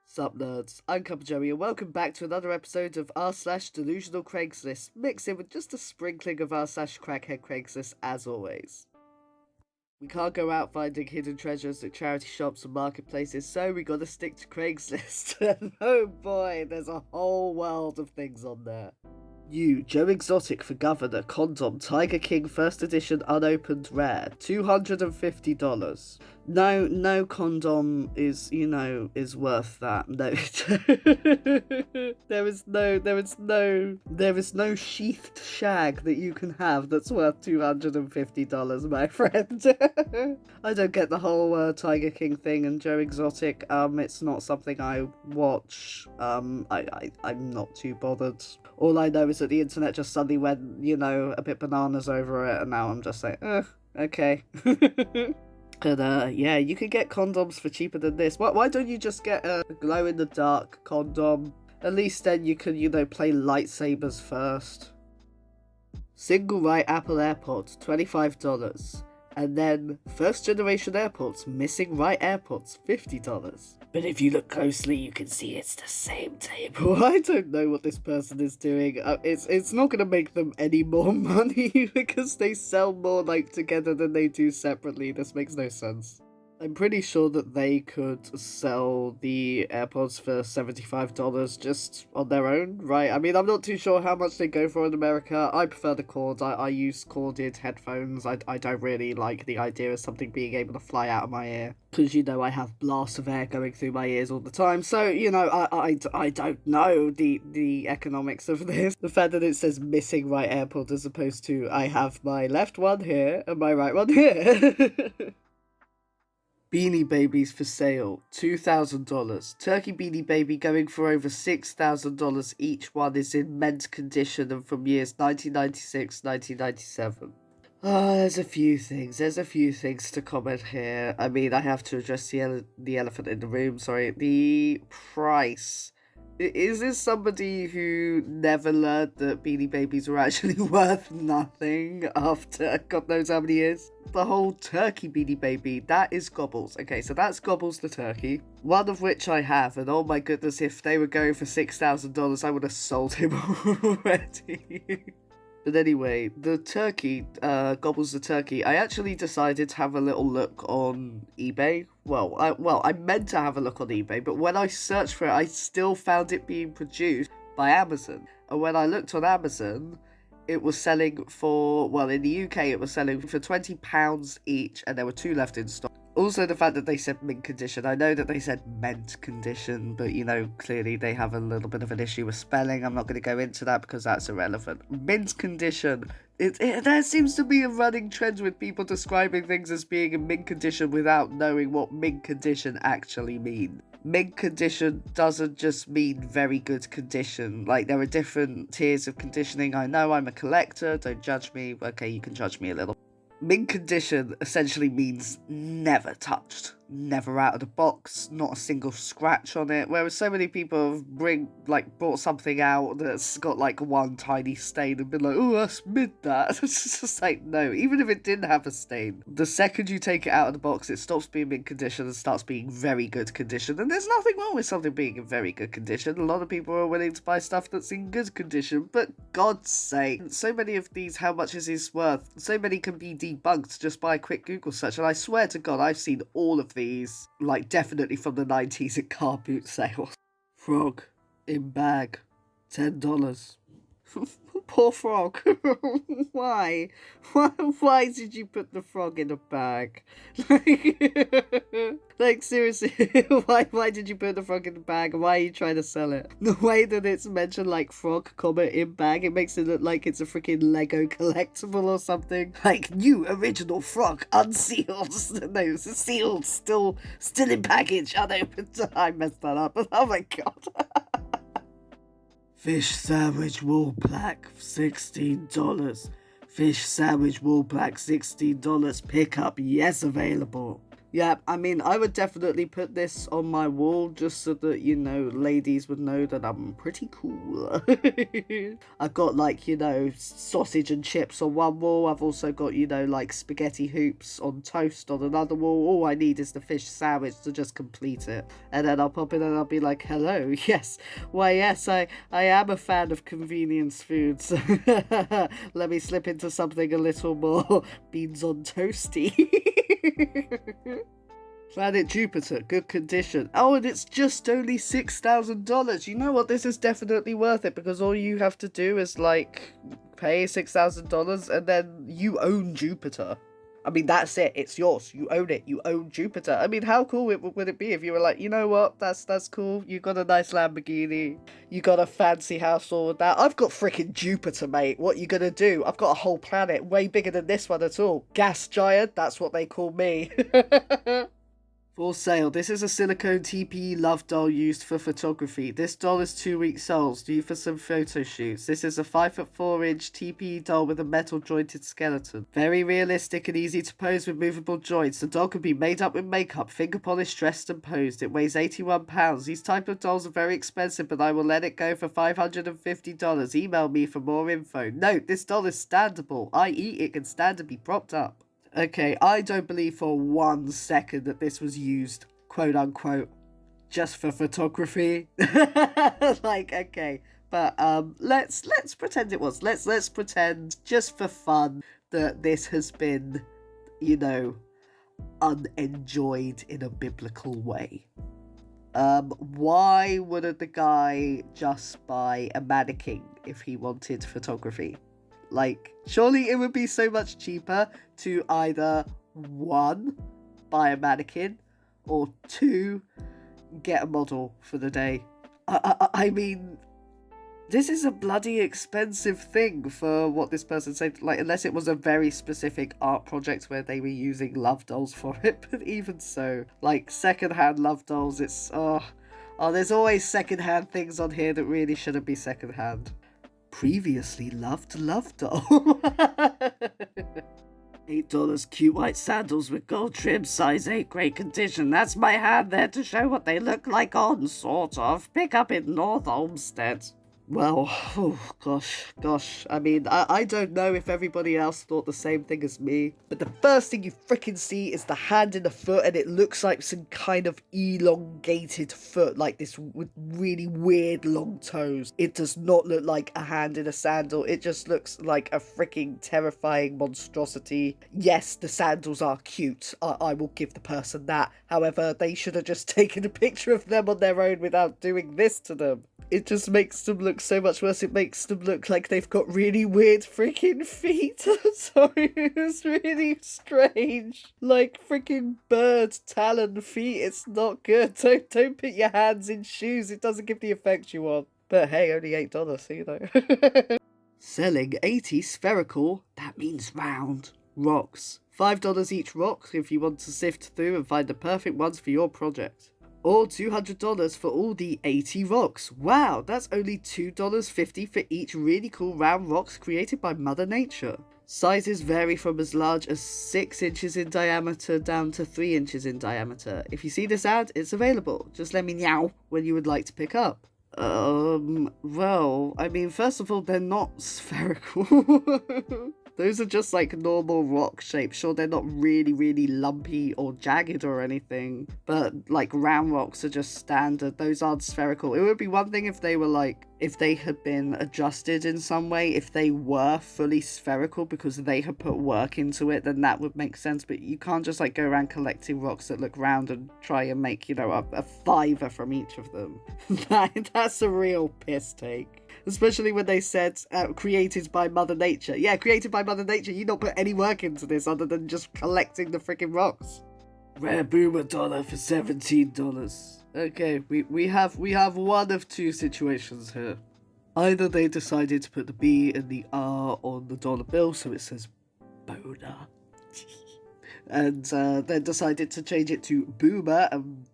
Sup nerds, I'm CuppaJoey and welcome back to another episode of r/delusional Craigslist, mixed in with just a sprinkling of r/crackhead Craigslist as always. We can't go out finding hidden treasures at charity shops and marketplaces, so we gotta stick to Craigslist. And oh boy, there's a whole world of things on there. You, Joe Exotic for Governor, Condom, Tiger King First Edition Unopened Rare, $250. No condom is worth that. No. There is no sheathed shag that you can have that's worth $250, my friend. I don't get the whole Tiger King thing and Joe Exotic. It's not something I watch. I'm not too bothered. All I know is that the internet just suddenly went, a bit bananas over it, and now I'm just like, okay. And yeah, you can get condoms for cheaper than this. Why don't you just get a glow-in-the-dark condom? At least then you can, play lightsabers first. Single right Apple AirPods, $25. And then first generation AirPods, missing right AirPods, $50. But if you look closely, you can see it's the same table. I don't know what this person is doing. It's not going to make them any more money because they sell more together than they do separately. This makes no sense. I'm pretty sure that they could sell the AirPods for $75 just on their own, right? I mean, I'm not too sure how much they go for in America. I prefer the cord. I use corded headphones. I don't really like the idea of something being able to fly out of my ear. Because, I have blasts of air going through my ears all the time. So, I don't know the economics of this. The fact that it says missing right AirPod as opposed to I have my left one here and my right one here. Beanie Babies for sale, $2,000. Turkey Beanie Baby going for over $6,000 each one is in mint condition and from years 1996, 1997. There's a few things to comment here. I mean, I have to address the elephant in the room, sorry. The price. Is this somebody who never learned that Beanie Babies were actually worth nothing after God knows how many years? The whole turkey Beanie Baby, that is Gobbles. Okay, so that's Gobbles the turkey, one of which I have, and oh my goodness, if they were going for $6,000, I would have sold him already. But anyway, the turkey, Gobbles the turkey, I actually decided to have a little look on eBay. I meant to have a look on eBay, but when I searched for it, I still found it being produced by Amazon. And when I looked on Amazon, it was selling for, in the UK, it was selling for £20 each, and there were 2 left in stock. Also, the fact that they said mint condition. I know that they said mint condition, but, clearly they have a little bit of an issue with spelling. I'm not going to go into that because that's irrelevant. Mint condition. There seems to be a running trend with people describing things as being in mint condition without knowing what mint condition actually means. Mint condition doesn't just mean very good condition. There are different tiers of conditioning. I know I'm a collector. Don't judge me. Okay, you can judge me a little. Mint condition essentially means never touched, never out of the box, not a single scratch on it, whereas so many people have brought something out that's got one tiny stain and been like, oh, that's mint that. It's just no, even if it didn't have a stain, the second you take it out of the box, it stops being mint condition and starts being very good condition, and there's nothing wrong with something being in very good condition. A lot of people are willing to buy stuff that's in good condition, but God's sake, so many of these, how much is this worth? So many can be debunked just by a quick Google search, and I swear to God, I've seen all of these, definitely from the 90s at car boot sales. Frog in bag, $10. Poor frog. Why? Why did you put the frog in a bag? Seriously, why did you put the frog in the bag? Why are you trying to sell it? The way that it's mentioned frog, in bag, it makes it look like it's a freaking Lego collectible or something. New original frog, unsealed. No, it's sealed, still in package, unopened. I messed that up. Oh my God. Fish sandwich wool black, $16. Fish sandwich wool black, $16. Pickup, yes, available. Yeah, I mean, I would definitely put this on my wall just so that, ladies would know that I'm pretty cool. I've got, like, sausage and chips on one wall. I've also got, like, spaghetti hoops on toast on another wall. All I need is the fish sandwich to just complete it. And then I'll pop in and I'll be like, hello, yes. Why, yes, I am a fan of convenience foods. Let me slip into something a little more beans on toasty. Planet Jupiter, good condition. Oh, and it's just only $6,000. You know what? This is definitely worth it because all you have to do is, like, pay $6,000 and then you own Jupiter. I mean, that's it. It's yours. You own it. You own Jupiter. I mean, how cool would it be if you were like, you know what? That's cool. You got a nice Lamborghini. You got a fancy house, all of that. I've got freaking Jupiter, mate. What you gonna do? I've got a whole planet way bigger than this one at all. Gas giant. That's what they call me. For sale. This is a silicone TPE love doll used for photography. This doll is 2 weeks old, due for some photo shoots. This is a 5'4" TPE doll with a metal jointed skeleton. Very realistic and easy to pose with movable joints. The doll can be made up with makeup, finger polished, dressed and posed. It weighs 81 pounds. These type of dolls are very expensive, but I will let it go for $550. Email me for more info. Note, this doll is standable, i.e. it can stand and be propped up. Okay, I don't believe for 1 second that this was used, quote unquote, just for photography. Like, okay, but let's pretend it was. Let's pretend just for fun that this has been, unenjoyed in a biblical way. Why wouldn't the guy just buy a mannequin if he wanted photography? Like, surely it would be so much cheaper to either 1, buy a mannequin, or 2, get a model for the day. I mean, this is a bloody expensive thing for what this person said, like, unless it was a very specific art project where they were using love dolls for it, but even so, like, secondhand love dolls, it's, there's always secondhand things on here that really shouldn't be secondhand. Previously loved love doll. $8 cute white sandals with gold trim, size 8, great condition. That's my hand there to show what they look like on, sort of. Pick up in North Olmsted. Well, oh, gosh. I mean, I don't know if everybody else thought the same thing as me, but the first thing you freaking see is the hand in the foot, and it looks like some kind of elongated foot, like this with really weird long toes. It does not look like a hand in a sandal. It just looks like a freaking terrifying monstrosity. Yes, the sandals are cute. I will give the person that. However, they should have just taken a picture of them on their own without doing this to them. It just makes them look so much worse. It makes them look like they've got really weird freaking feet. Sorry, it's really strange. Like freaking bird talon feet. It's not good. Don't put your hands in shoes. It doesn't give the effect you want. But hey, only $8, Selling 80 spherical, that means round, rocks. $5 each rock if you want to sift through and find the perfect ones for your project. Or $200 for all the 80 rocks. Wow, that's only $2.50 for each really cool round rocks created by Mother Nature. Sizes vary from as large as 6 inches in diameter down to 3 inches in diameter. If you see this ad, it's available. Just let me know when you would like to pick up. Well, I mean, first of all, they're not spherical. Those are just like normal rock shapes. Sure, they're not really, really lumpy or jagged or anything, but like round rocks are just standard. Those aren't spherical. It would be one thing if they were like, if they had been adjusted in some way, if they were fully spherical because they had put work into it, then that would make sense. But you can't just like go around collecting rocks that look round and try and make, a fiver from each of them. That's a real piss take. Especially when they said created by Mother Nature. Yeah, created by Mother Nature. You don't put any work into this other than just collecting the freaking rocks. Rare boomer dollar for $17. Okay, we have one of two situations here. Either they decided to put the B and the R on the dollar bill so it says boner. and then decided to change it to Boomer and,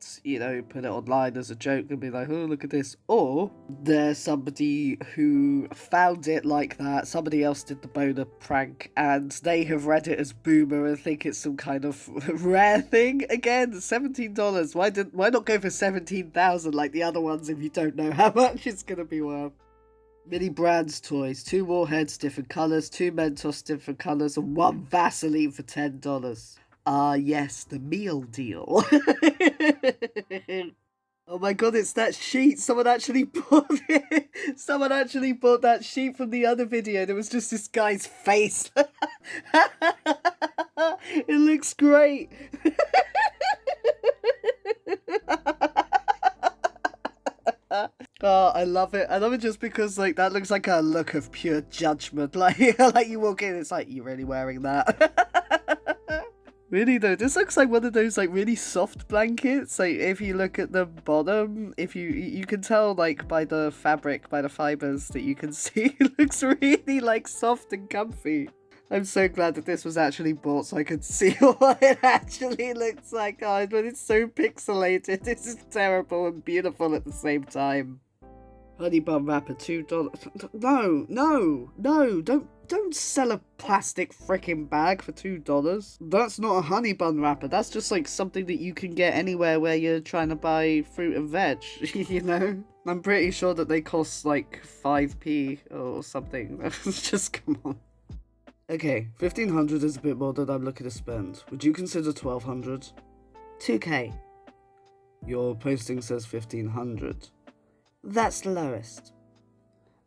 put it online as a joke and be like, oh, look at this. Or there's somebody who found it like that, somebody else did the boner prank, and they have read it as Boomer and think it's some kind of rare thing. Again, $17. Why not go for 17,000 like the other ones if you don't know how much it's gonna be worth? Mini Brands toys, 2 Warheads, different colours, 2 Mentos, different colours, and 1 Vaseline for $10. Ah, yes, the meal deal. Oh my god, it's that sheet. Someone actually bought it. Someone actually bought that sheet from the other video. There was just this guy's face. It looks great. Oh, I love it. I love it just because, like, that looks like a look of pure judgment. Like you walk in, it's like, you're really wearing that. Really though, this looks like one of those like really soft blankets. Like if you look at the bottom, if you can tell like by the fabric, by the fibers that you can see, it looks really like soft and comfy. I'm so glad that this was actually bought so I could see what it actually looks like. Oh, but it's so pixelated. This is terrible and beautiful at the same time. Honey bun wrapper, $2. No, don't sell a plastic freaking bag for $2. That's not a honey bun wrapper. That's just like something that you can get anywhere where you're trying to buy fruit and veg, you know? I'm pretty sure that they cost like 5p or something. Just come on. Okay, 1,500 is a bit more than I'm looking to spend. Would you consider 1,200? 2k. Your posting says 1,500. That's the lowest.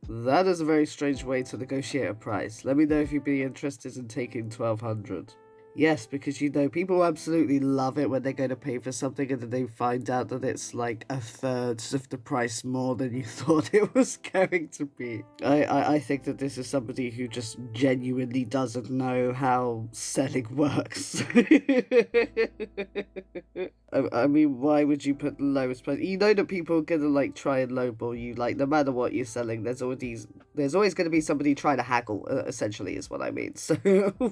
That is a very strange way to negotiate a price. Let me know if you'd be interested in taking 1,200. Yes, because people absolutely love it when they're going to pay for something and then they find out that it's like a third of the price more than you thought it was going to be. I think that this is somebody who just genuinely doesn't know how selling works. I mean, why would you put the lowest price? You know that people are going to like try and lowball you, like no matter what you're selling, there's always going to be somebody trying to haggle, essentially is what I mean. So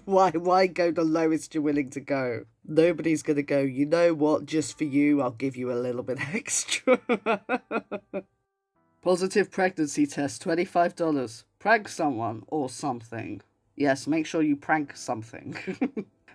why go the lowest you're willing to go? Nobody's gonna go, you know what, just for you I'll give you a little bit extra. Positive pregnancy test, $25. Prank someone or something. Yes, make sure you prank something.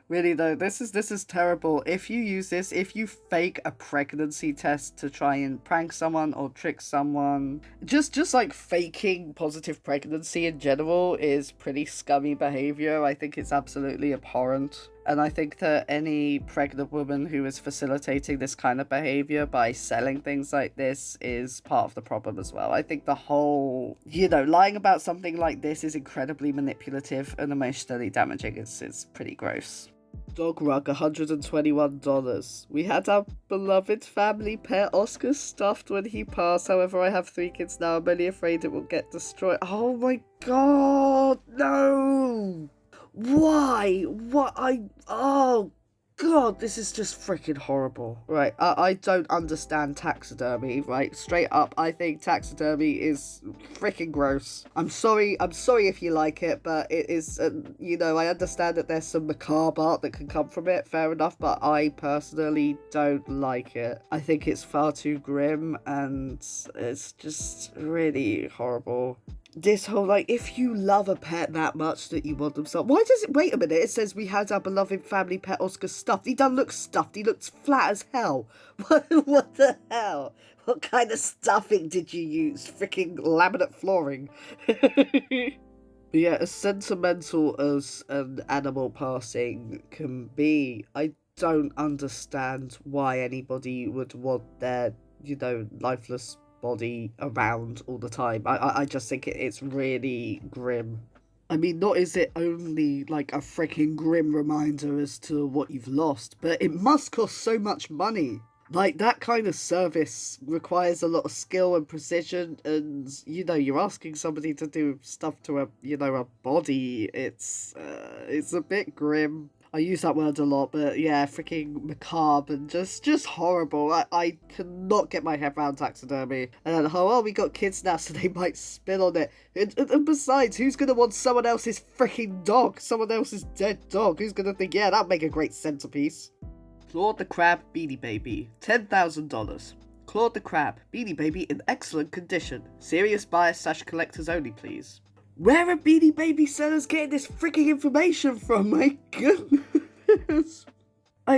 Really though, this is terrible. If you use this, if you fake a pregnancy test to try and prank someone or trick someone, just like faking positive pregnancy in general is pretty scummy behavior. I think it's absolutely abhorrent. And I think that any pregnant woman who is facilitating this kind of behavior by selling things like this is part of the problem as well. I think the whole, lying about something like this is incredibly manipulative and emotionally damaging. It's pretty gross. Dog rug, $121. We had our beloved family pet Oscar stuffed when he passed. However, I have 3 kids now. I'm only afraid it will get destroyed. Oh my god, no! Why? What? Oh god, this is just freaking horrible. Right, I don't understand taxidermy, right? Straight up, I think taxidermy is freaking gross. I'm sorry if you like it, but it is, I understand that there's some macabre art that can come from it, fair enough, but I personally don't like it. I think it's far too grim, and it's just really horrible. This whole, like, if you love a pet that much that you want them stuffed. Why does it, wait a minute, it says we had our beloved family pet Oscar stuffed. He doesn't look stuffed, he looks flat as hell. What the hell? What kind of stuffing did you use? Freaking laminate flooring. But yeah, as sentimental as an animal passing can be, I don't understand why anybody would want their, lifeless body around all the time. I just think it's really grim. I mean, not is it only like a freaking grim reminder as to what you've lost, but it must cost so much money. Like, that kind of service requires a lot of skill and precision, and, you're asking somebody to do stuff to a body. It's a bit grim. I use that word a lot, but yeah, freaking macabre and just horrible. I cannot get my head around taxidermy. And then, oh, we got kids now, so they might spit on it. And besides, who's gonna want someone else's freaking dog? Someone else's dead dog? Who's gonna think, yeah, that'd make a great centerpiece? Claude the Crab Beanie Baby, $10,000. Claude the Crab Beanie Baby in excellent condition. Serious buyers / collectors only, please. Where are Beanie Baby sellers getting this freaking information from? My goodness.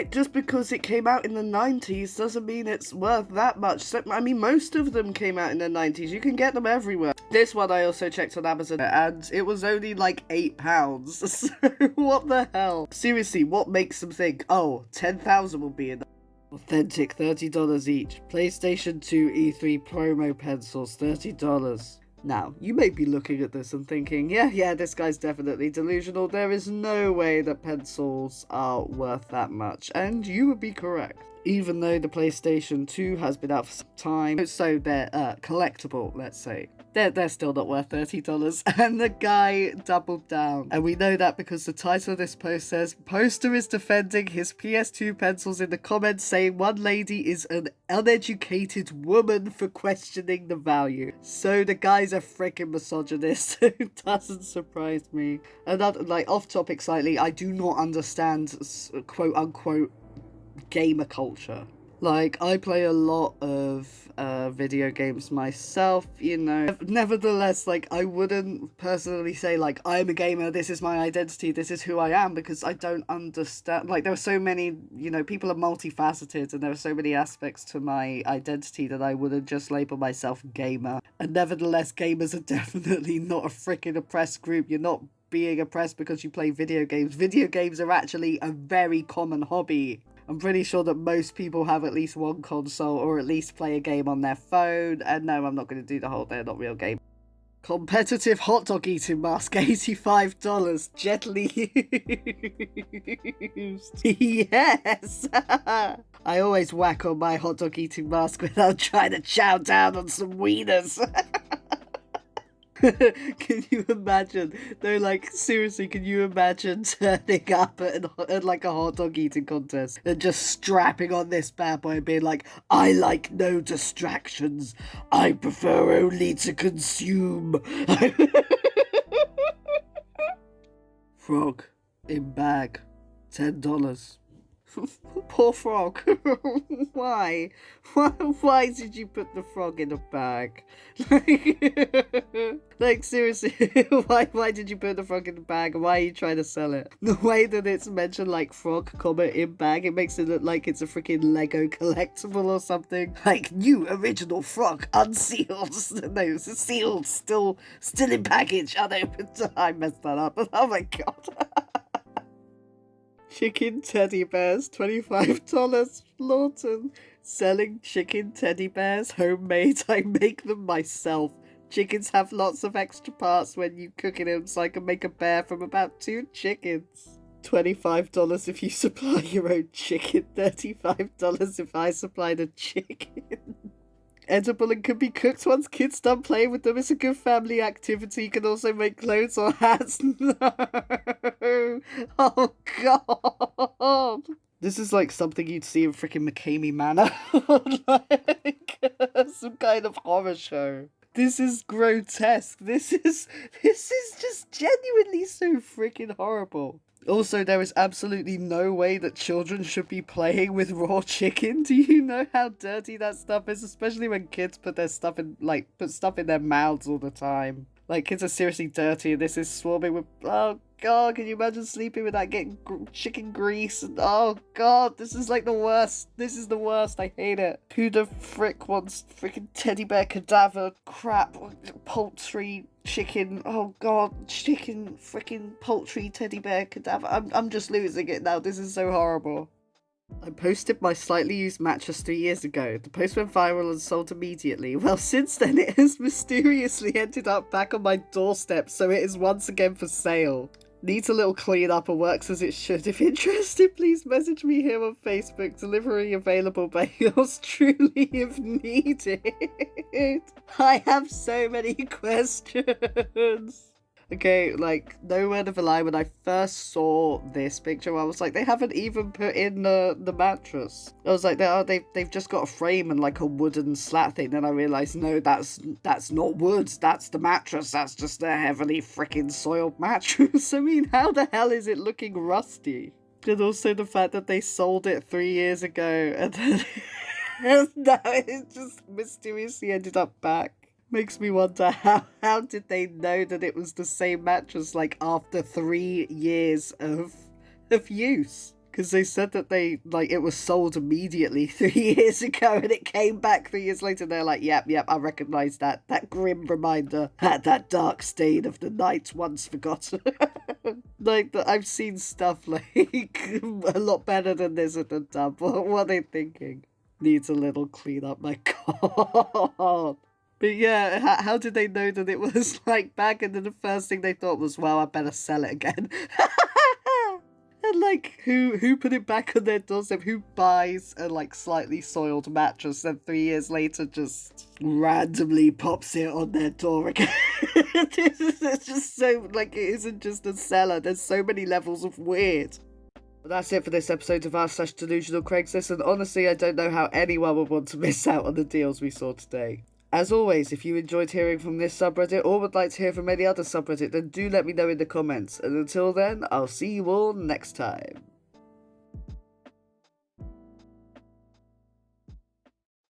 Just because it came out in the 90s doesn't mean it's worth that much. So, I mean, most of them came out in the 90s. You can get them everywhere. This one I also checked on Amazon, and it was only like £8. So, what the hell? Seriously, what makes them think, oh, 10,000 will be enough? Authentic, $30 each. PlayStation 2 E3 promo pencils, $30. Now, you may be looking at this and thinking, yeah, this guy's definitely delusional. There is no way that pencils are worth that much. And you would be correct. Even though the PlayStation 2 has been out for some time, so they're collectible, let's say. They're still not worth $30, and the guy doubled down. And we know that because the title of this post says, Poster is defending his PS2 pencils in the comments saying one lady is an uneducated woman for questioning the value. So the guy's a freaking misogynist. It doesn't surprise me. Another, like, off topic slightly, I do not understand quote unquote gamer culture. Like, I play a lot of video games myself, you know. Nevertheless, like, I wouldn't personally say, like, I'm a gamer, this is my identity, this is who I am, because I don't understand. Like, there are so many, you know, people are multifaceted, and there are so many aspects to my identity that I wouldn't just label myself gamer. And nevertheless, gamers are definitely not a freaking oppressed group. You're not being oppressed because you play video games. Video games are actually a very common hobby. I'm pretty sure that most people have at least one console or at least play a game on their phone. And no, I'm not going to do the whole they're not real game. Competitive hot dog eating mask, $85. Gently used. Yes! I always whack on my hot dog eating mask without trying to chow down on some wieners. Can you imagine? No, like, seriously, can you imagine turning up at like a hot dog eating contest and just strapping on this bad boy and being like, I like no distractions. I prefer only to consume. Frog in bag, $10. Poor frog. Why? Why did you put the frog in a bag? Like seriously, why did you put the frog in the bag? And why are you trying to sell it? The way that it's mentioned, like frog, in bag, it makes it look like it's a freaking Lego collectible or something. Like new original frog, unsealed. No, it's sealed, still in package, unopened. I messed that up. Oh my god. Chicken teddy bears, $25. Lawton. Selling chicken teddy bears, homemade. I make them myself. Chickens have lots of extra parts when you cooking them, so I can make a bear from about 2 chickens. $25 if you supply your own chicken. $35 if I supply the chicken. Edible and can be cooked once kids done playing with them. It's a good family activity. You can also make clothes or hats. No. Oh god. This is like something you'd see in freaking McCamey Manor. Like some kind of horror show. This is grotesque. This is just genuinely so freaking horrible. Also, there is absolutely no way that children should be playing with raw chicken. Do you know how dirty that stuff is? Especially when kids put stuff in their mouths all the time. Like, kids are seriously dirty, and this is swarming with... Oh, God, can you imagine sleeping with that, getting chicken grease? And, oh, God, this is like the worst. This is the worst. I hate it. Who the frick wants freaking teddy bear cadaver crap? Poultry... chicken, oh god, chicken, freaking poultry, teddy bear, cadaver. I'm just losing it now. This is so horrible. I posted my slightly used mattress 3 years ago. The post went viral and sold immediately. Well, since then it has mysteriously ended up back on my doorstep, so it is once again for sale. Needs a little clean up and works as it should. If interested, please message me here on Facebook. Delivery available by yours truly if needed. I have so many questions. Okay, like, no word of a lie, when I first saw this picture, I was like, they haven't even put in the mattress. I was like, they've just got a frame and like a wooden slat thing. Then I realised, no, that's not wood, that's the mattress, that's just a heavily freaking soiled mattress. I mean, how the hell is it looking rusty? And also the fact that they sold it 3 years ago, and then now it just mysteriously ended up back. Makes me wonder how did they know that it was the same mattress like after 3 years of use? Because they said that it was sold immediately 3 years ago and it came back 3 years later. They're like, yep, I recognise that grim reminder, that dark stain of the night once forgotten. Like, I've seen stuff like a lot better than this at the dump. What are they thinking? Needs a little clean up, my god. But yeah, how did they know that it was like back? And then the first thing they thought was, well, I better sell it again. And like, who put it back on their doorstep? Who buys a like slightly soiled mattress and 3 years later just randomly pops it on their door again? It's just so, like, it isn't just a seller. There's so many levels of weird. But that's it for this episode of r/delusional Craigslist, and honestly, I don't know how anyone would want to miss out on the deals we saw today. As always, if you enjoyed hearing from this subreddit or would like to hear from any other subreddit, then do let me know in the comments. And until then, I'll see you all next time.